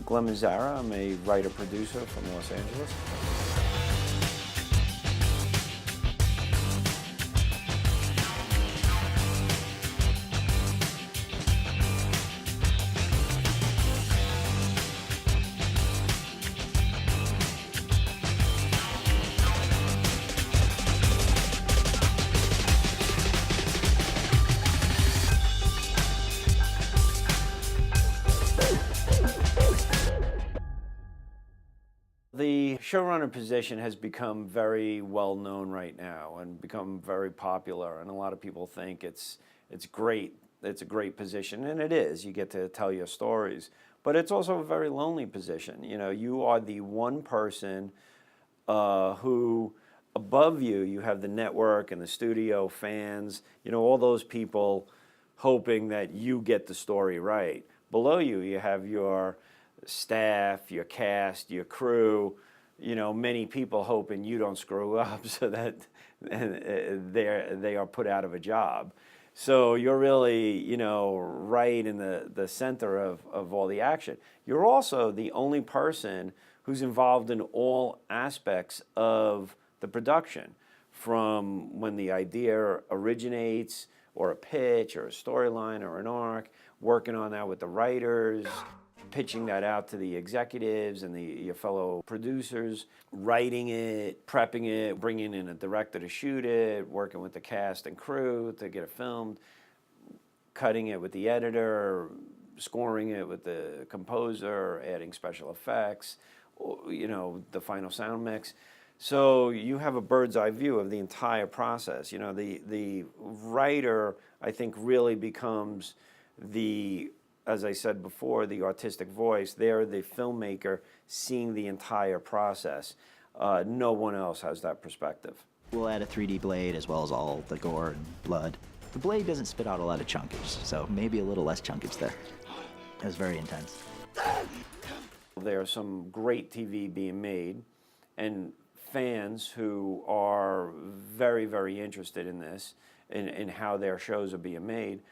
Glen Mazzara. I'm a writer-producer from Los Angeles. The showrunner position has become very well known right now and become very popular, and a lot of people think it's great. It's a great position, and it is. You get to tell your stories, but it's also a very lonely position. You know, you are the one person who, above you, you have the network and the studio, fans, you know, all those people hoping that you get the story right. Below you, you have your staff, your cast, your crew, you know, many people hoping you don't screw up so that they are put out of a job. So you're really, you know, right in the center of all the action. You're also the only person who's involved in all aspects of the production, from when the idea originates, or a pitch, or a storyline, or an arc, working on that with the writers, pitching that out to the executives and your fellow producers, writing it, prepping it, bringing in a director to shoot it, working with the cast and crew to get it filmed, cutting it with the editor, scoring it with the composer, adding special effects, you know, the final sound mix. So you have a bird's eye view of the entire process. You know, the writer, I think, really becomes the, as I said before, the artistic voice. They're the filmmaker seeing the entire process. No one else has that perspective. We'll add a 3D blade as well as all the gore and blood. The blade doesn't spit out a lot of chunkage, so maybe a little less chunkage there. It was very intense. There's some great TV being made, and fans who are very, very interested in this, in how their shows are being made,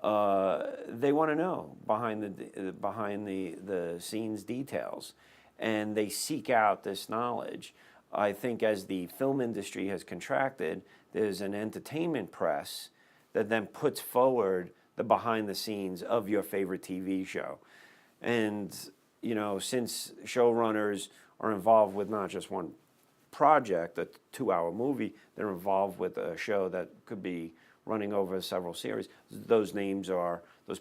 they want to know behind the scenes details, and they seek out this knowledge. I think as the film industry has contracted, there's an entertainment press that then puts forward the behind the scenes of your favorite TV show. And, you know, since showrunners are involved with not just one project, a 2-hour movie, they're involved with a show that could be running over several series. Those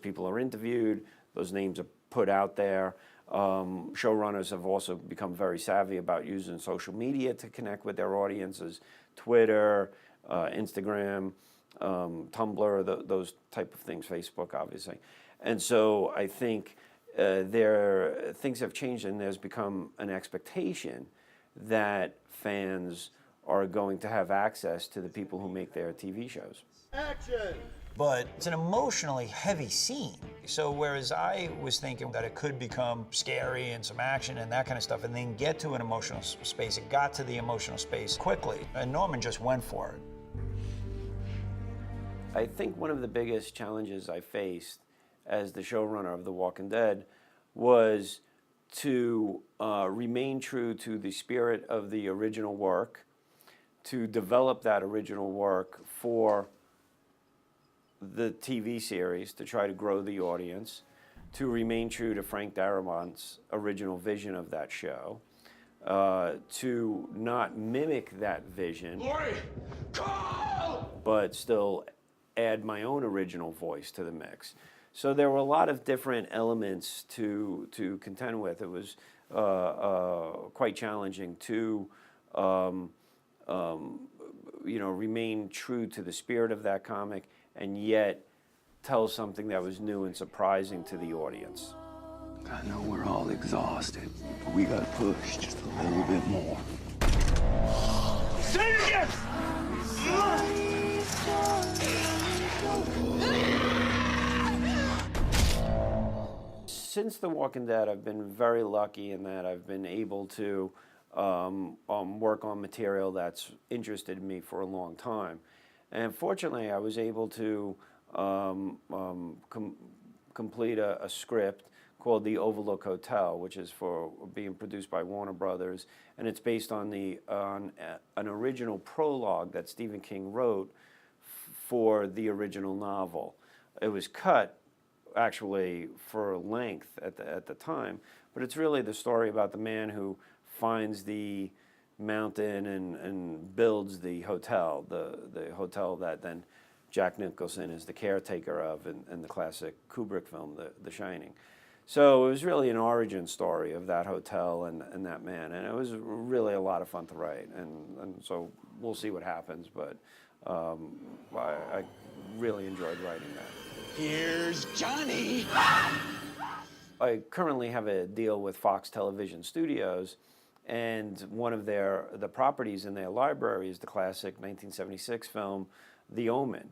people are interviewed, those names are put out there. Showrunners have also become very savvy about using social media to connect with their audiences, Twitter, Instagram, Tumblr, those type of things, Facebook, obviously. And so I think things have changed, and there's become an expectation that fans are going to have access to the people who make their TV shows. Action! But it's an emotionally heavy scene. So whereas I was thinking that it could become scary and some action and that kind of stuff and then get to an emotional space, it got to the emotional space quickly. And Norman just went for it. I think one of the biggest challenges I faced as the showrunner of The Walking Dead was to remain true to the spirit of the original work, to develop that original work for the TV series, to try to grow the audience, to remain true to Frank Darabont's original vision of that show, to not mimic that vision, but still add my own original voice to the mix. So there were a lot of different elements to contend with. It was quite challenging to remain true to the spirit of that comic and yet tell something that was new and surprising to the audience. I know we're all exhausted, but we gotta push just a little bit more. Say it again! Since The Walking Dead, I've been very lucky in that I've been able to work on material that's interested me for a long time. And fortunately, I was able to complete a script called the Overlook Hotel, which is for being produced by Warner Brothers, and it's based on an original prologue that Stephen King wrote for the original novel. It was cut actually for length at the time, but it's really the story about the man who finds the mountain and builds the hotel, the hotel that then Jack Nicholson is the caretaker of in the classic Kubrick film, The Shining. So it was really an origin story of that hotel and that man, and it was really a lot of fun to write, and so we'll see what happens, but I really enjoyed writing that. Here's Johnny! I currently have a deal with Fox Television Studios, and one of the properties in their library is the classic 1976 film, The Omen,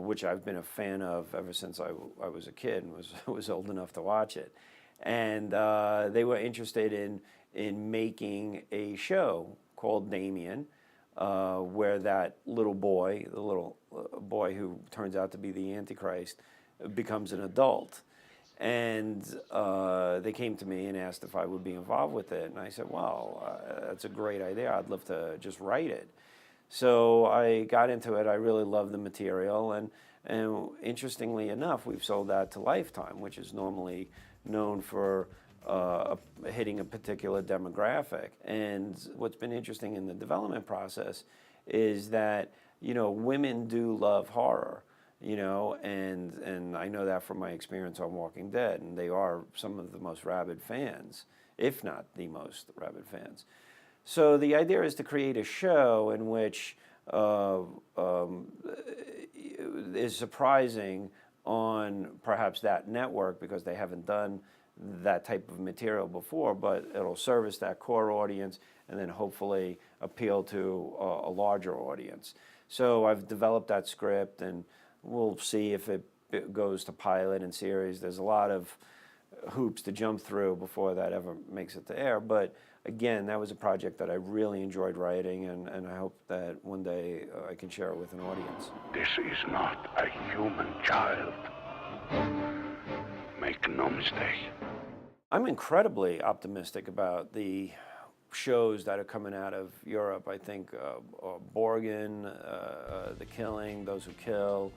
which I've been a fan of ever since I was a kid and was old enough to watch it. And they were interested in making a show called Damian, where that little boy, the little boy who turns out to be the Antichrist, becomes an adult. And they came to me and asked if I would be involved with it. And I said, well, that's a great idea. I'd love to just write it. So I got into it. I really love the material. And interestingly enough, we've sold that to Lifetime, which is normally known for hitting a particular demographic. And what's been interesting in the development process is that, women do love horror. And I know that from my experience on Walking Dead, and they are some of the most rabid fans, if not the most rabid fans. So the idea is to create a show in which is surprising on perhaps that network because they haven't done that type of material before, but it'll service that core audience and then hopefully appeal to a larger audience. So I've developed that script, and we'll see if it goes to pilot and series. There's a lot of hoops to jump through before that ever makes it to air. But again, that was a project that I really enjoyed writing, and I hope that one day I can share it with an audience. This is not a human child. Make no mistake. I'm incredibly optimistic about the shows that are coming out of Europe. I think Borgen, The Killing, Those Who Kill,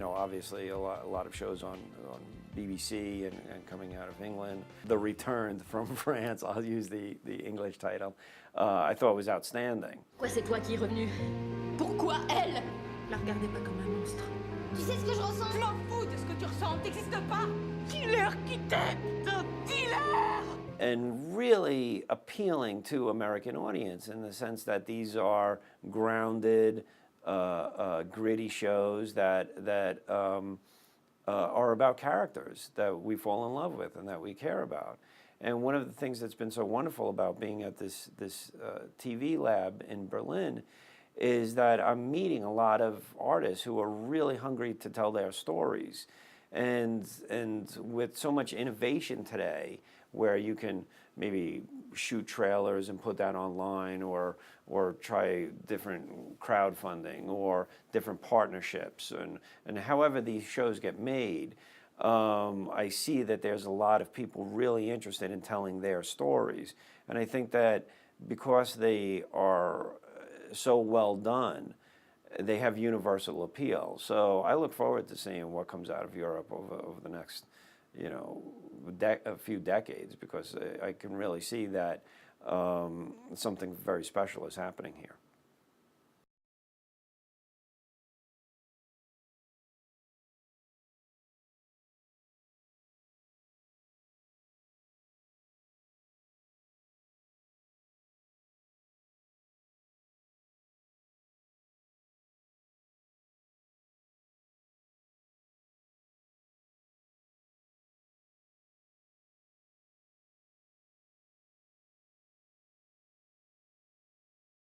obviously a lot of shows on BBC and coming out of England. The Return from France, I'll use the English title, I thought was outstanding. Pourquoi c'est toi qui es revenu? Pourquoi elle? La regardez pas comme un monstre. Tu sais ce que je ressens? Je m'en fous de ce que tu ressens, t'existes pas. Dealer qui t'aime, un dealer! And really appealing to American audience in the sense that these are grounded, gritty shows that are about characters that we fall in love with and that we care about. And one of the things that's been so wonderful about being at this TV lab in Berlin is that I'm meeting a lot of artists who are really hungry to tell their stories. And with so much innovation today, where you can maybe shoot trailers and put that online, or try different crowdfunding or different partnerships, and however these shows get made, I see that there's a lot of people really interested in telling their stories. And I think that because they are so well done, they have universal appeal. So I look forward to seeing what comes out of Europe over the next, a few decades, because I can really see that something very special is happening here.